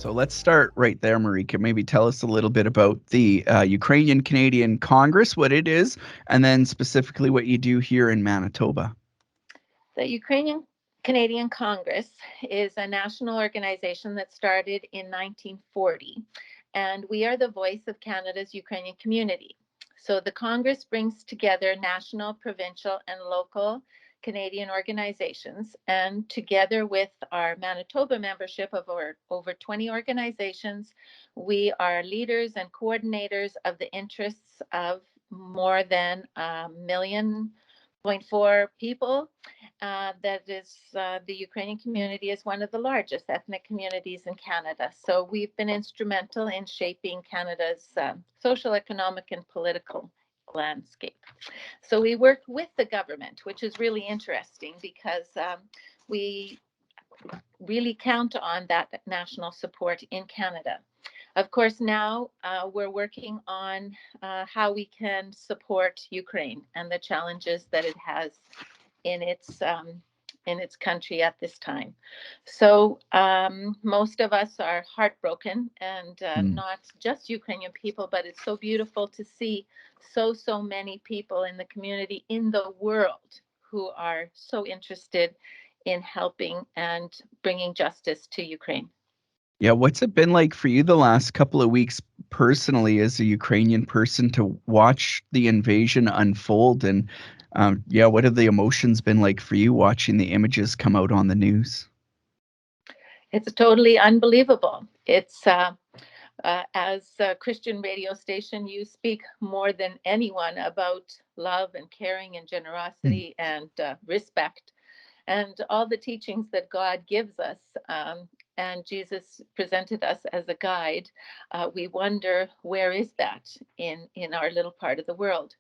So let's start right there, Maryka. Maybe tell us a little bit about the Ukrainian Canadian Congress, what it is, and then specifically what you do here in Manitoba. The Ukrainian Canadian Congress is a national organization that started in 1940, and we are the voice of Canada's Ukrainian community. So the Congress brings together national, provincial, and local Canadian organizations, and together with our Manitoba membership of over 20 organizations, we are leaders and coordinators of the interests of more than 1.4 million people. That is, the Ukrainian community is one of the largest ethnic communities in Canada. So we've been instrumental in shaping Canada's social, economic, and political landscape. So we work with the government, which is really interesting because we really count on that national support in Canada. Of course, now we're working on how we can support Ukraine and the challenges that it has in its country at this time. So most of us are heartbroken, and not just Ukrainian people, but it's so beautiful to see so many people in the community in the world who are so interested in helping and bringing justice to Ukraine. Yeah, what's it been like for you the last couple of weeks personally as a Ukrainian person to watch the invasion unfold? And yeah, what have the emotions been like for you watching the images come out on the news? It's totally unbelievable. It's as a Christian radio station, you speak more than anyone about love and caring and Mm. generosity and respect and all the teachings that God gives us. And Jesus presented us as a guide. We wonder, where is that in our little part of the world?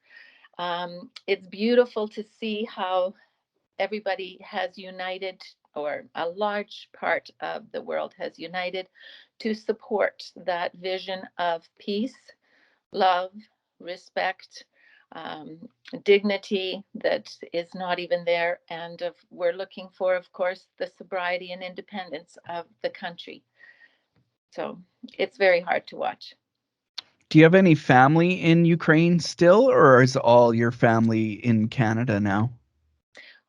It's beautiful to see how everybody has united, or a large part of the world has united to support that vision of peace, love, respect, um, dignity that is not even there. And we're looking for, of course, the sobriety and independence of the country. So it's very hard to watch. Do you have any family in Ukraine still, or is all your family in Canada now?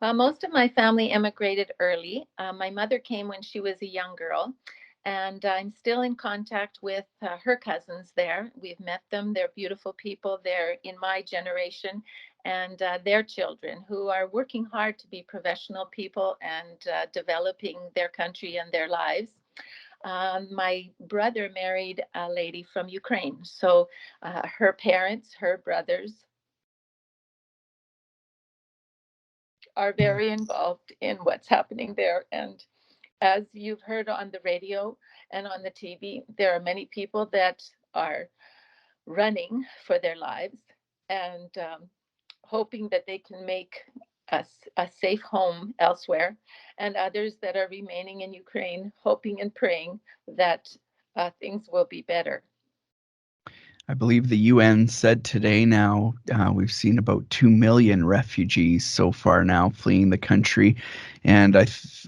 Well, most of my family immigrated early. My mother came when she was a young girl, and I'm still in contact with her cousins there. We've met them. They're beautiful people. They're in my generation, and their children who are working hard to be professional people and developing their country and their lives. My brother married a lady from Ukraine. So her parents, her brothers, are very involved in what's happening there. And as you've heard on the radio and on the TV, there are many people that are running for their lives and hoping that they can make a safe home elsewhere, and others that are remaining in Ukraine, hoping and praying that things will be better. I believe the UN said today now we've seen about 2 million refugees so far now fleeing the country. And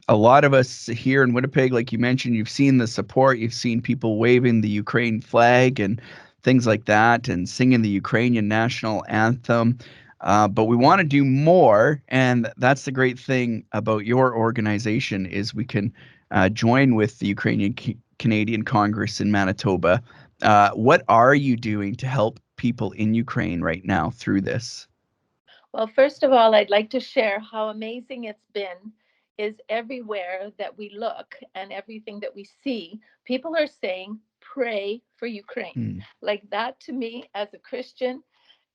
a lot of us here in Winnipeg, like you mentioned, you've seen the support, you've seen people waving the Ukraine flag and things like that and singing the Ukrainian national anthem. But we want to do more. And that's the great thing about your organization is we can join with the Ukrainian Canadian Congress in Manitoba. What are you doing to help people in Ukraine right now through this? Well, first of all, I'd like to share how amazing it's been. Is everywhere that we look and everything that we see, people are saying, pray for Ukraine. Mm. Like that to me as a Christian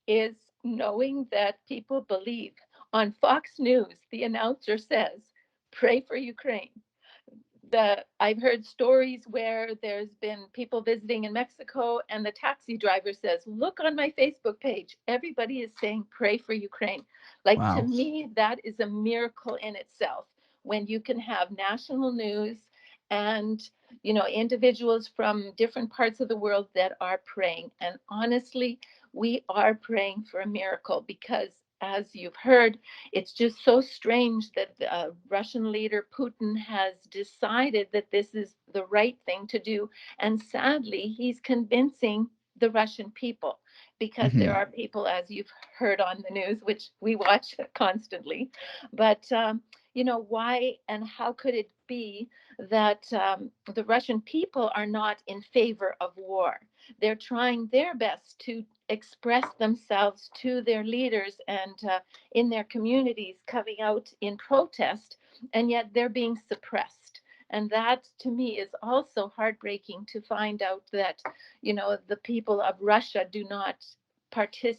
is knowing that people believe. On Fox News, the announcer says, pray for Ukraine. I've heard stories where there's been people visiting in Mexico, and the taxi driver says, "Look on my Facebook page. Everybody is saying pray for Ukraine." Like to Wow. me, that is a miracle in itself. When you can have national news and individuals from different parts of the world that are praying, and honestly, we are praying for a miracle because as you've heard, it's just so strange that the Russian leader Putin has decided that this is the right thing to do. And sadly, he's convincing the Russian people, because there Hmm. are people, as you've heard on the news, which we watch constantly. But, why and how could it be that the Russian people are not in favor of war? They're trying their best to express themselves to their leaders and in their communities, coming out in protest, and yet they're being suppressed. And that to me is also heartbreaking, to find out that, the people of Russia do not the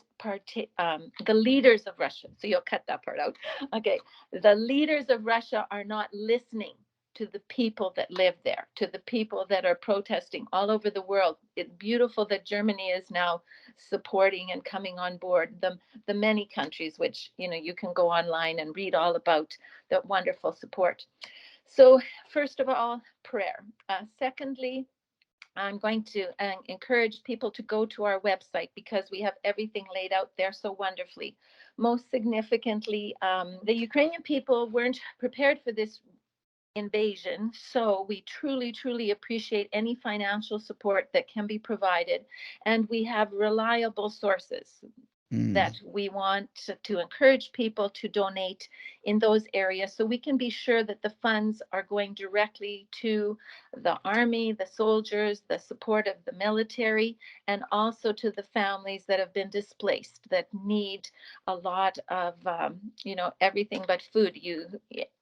leaders of Russia, so you'll cut that part out. Okay, the leaders of Russia are not listening to the people that live there, to the people that are protesting all over the world. It's beautiful that Germany is now supporting and coming on board, the many countries, which you can go online and read all about the wonderful support. So first of all, prayer. Secondly, I'm going to encourage people to go to our website, because we have everything laid out there so wonderfully. Most significantly, the Ukrainian people weren't prepared for this invasion. So we truly, truly appreciate any financial support that can be provided. And we have reliable sources Mm. that we want to encourage people to donate in those areas, so we can be sure that the funds are going directly to the army, the soldiers, the support of the military, and also to the families that have been displaced, that need a lot of everything but food,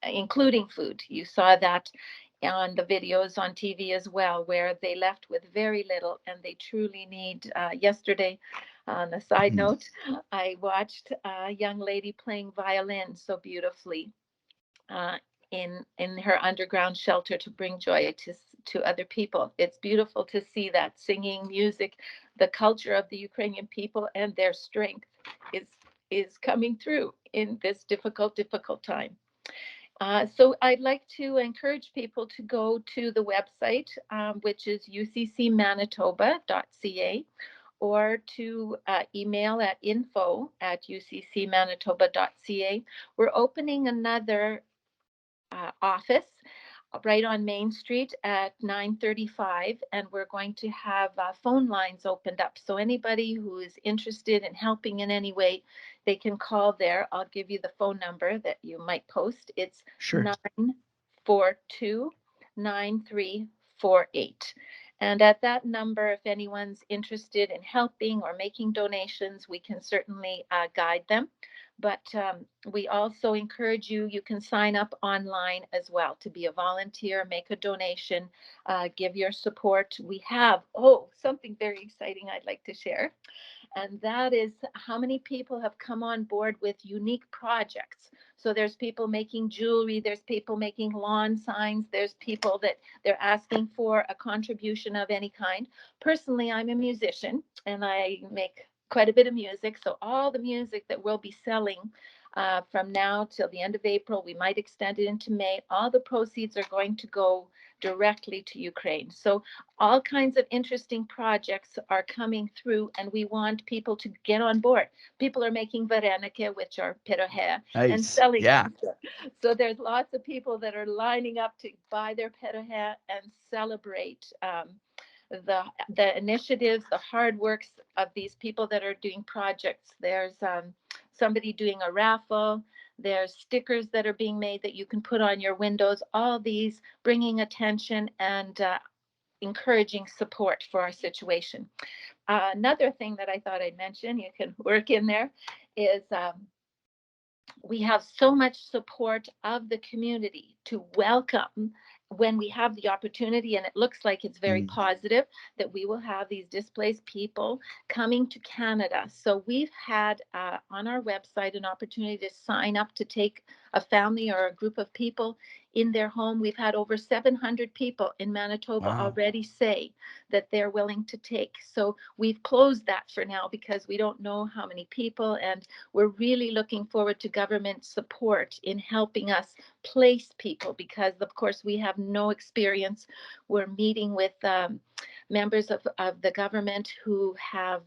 including food. You saw that on the videos on TV as well, where they left with very little, and they truly need. Yesterday, on a side Mhm. note, I watched a young lady playing violin so beautifully uh, in her underground shelter, to bring joy to other people. It's beautiful to see that singing, music, the culture of the Ukrainian people, and their strength is is coming through in this difficult time. So I'd like to encourage people to go to the website, which is uccmanitoba.ca, or to email at info@uccmanitoba.ca. We're opening another office right on Main Street at 9:35, and we're going to have phone lines opened up. So anybody who is interested in helping in any way, they can call there. I'll give you the phone number that you might post. It's Sure. 942-9348. And at that number, if anyone's interested in helping or making donations, we can certainly guide them. But we also encourage you, you can sign up online as well to be a volunteer, make a donation, give your support. We have, something very exciting I'd like to share. And that is how many people have come on board with unique projects. So there's people making jewelry, there's people making lawn signs, there's people that they're asking for a contribution of any kind. Personally, I'm a musician and I make quite a bit of music. So all the music that we'll be selling from now till the end of April, we might extend it into May. All the proceeds are going to go directly to Ukraine. So all kinds of interesting projects are coming through, and we want people to get on board. People are making vareniki, which are pirohe, and Nice. selling Yeah. them. So there's lots of people that are lining up to buy their pirohe and celebrate the initiatives, the hard works of these people that are doing projects. There's somebody doing a raffle. There's stickers that are being made that you can put on your windows. All these bringing attention and encouraging support for our situation. Another thing that I thought I'd mention, you can work in there, is we have so much support of the community to welcome when we have the opportunity, and it looks like it's very Mm. positive that we will have these displaced people coming to Canada. So we've had on our website an opportunity to sign up to take a family or a group of people in their home. We've had over 700 people in Manitoba Wow. already say that they're willing to take. So we've closed that for now because we don't know how many people, and we're really looking forward to government support in helping us place people, because of course we have no experience. We're meeting with members of the government who have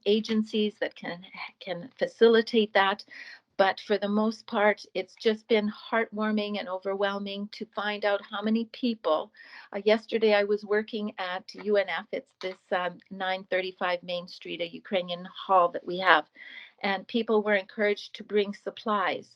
agencies that can facilitate that, But for the most part, it's just been heartwarming and overwhelming to find out how many people. Yesterday, I was working at UNF. It's this 935 Main Street, a Ukrainian hall that we have. And people were encouraged to bring supplies.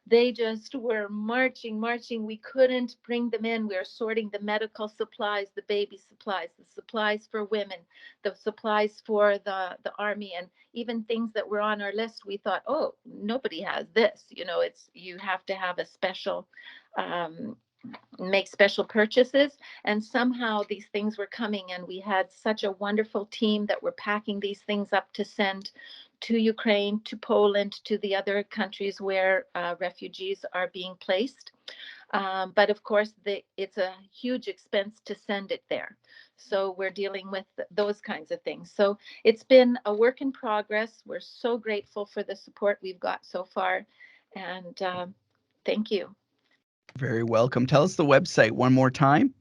They just were marching, marching. We couldn't bring them in. We were sorting the medical supplies, the baby supplies, the supplies for women, the supplies for the army, and even things that were on our list. We thought, oh, nobody has this. It's you have to have a special um, make special purchases, and somehow these things were coming, and we had such a wonderful team that were packing these things up to send to Ukraine, to Poland, to the other countries where refugees are being placed. But of course, it's a huge expense to send it there. So we're dealing with those kinds of things. So it's been a work in progress. We're so grateful for the support we've got so far. And thank you. Very welcome. Tell us the website one more time.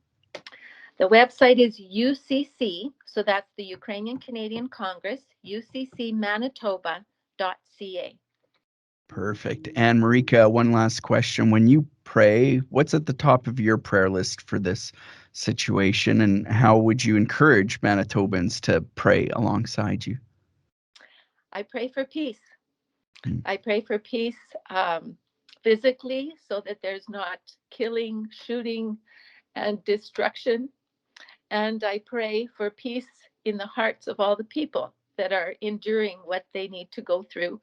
The website is UCC, so that's the Ukrainian Canadian Congress, uccmanitoba.ca. Perfect. And Maryka, one last question. When you pray, what's at the top of your prayer list for this situation, and how would you encourage Manitobans to pray alongside you? I pray for peace. Mm. I pray for peace physically, so that there's not killing, shooting, and destruction. And I pray for peace in the hearts of all the people that are enduring what they need to go through,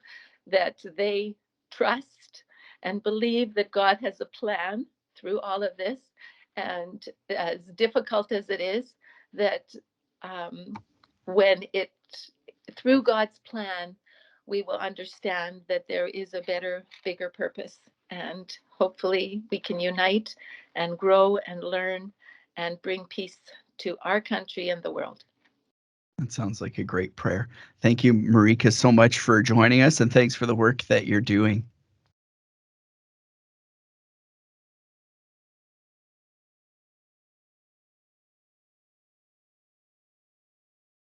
that they trust and believe that God has a plan through all of this. And as difficult as it is, that when it, through God's plan, we will understand that there is a better, bigger purpose. And hopefully we can unite and grow and learn and bring peace to our country and the world. That sounds like a great prayer. Thank you, Maryka, so much for joining us, and thanks for the work that you're doing.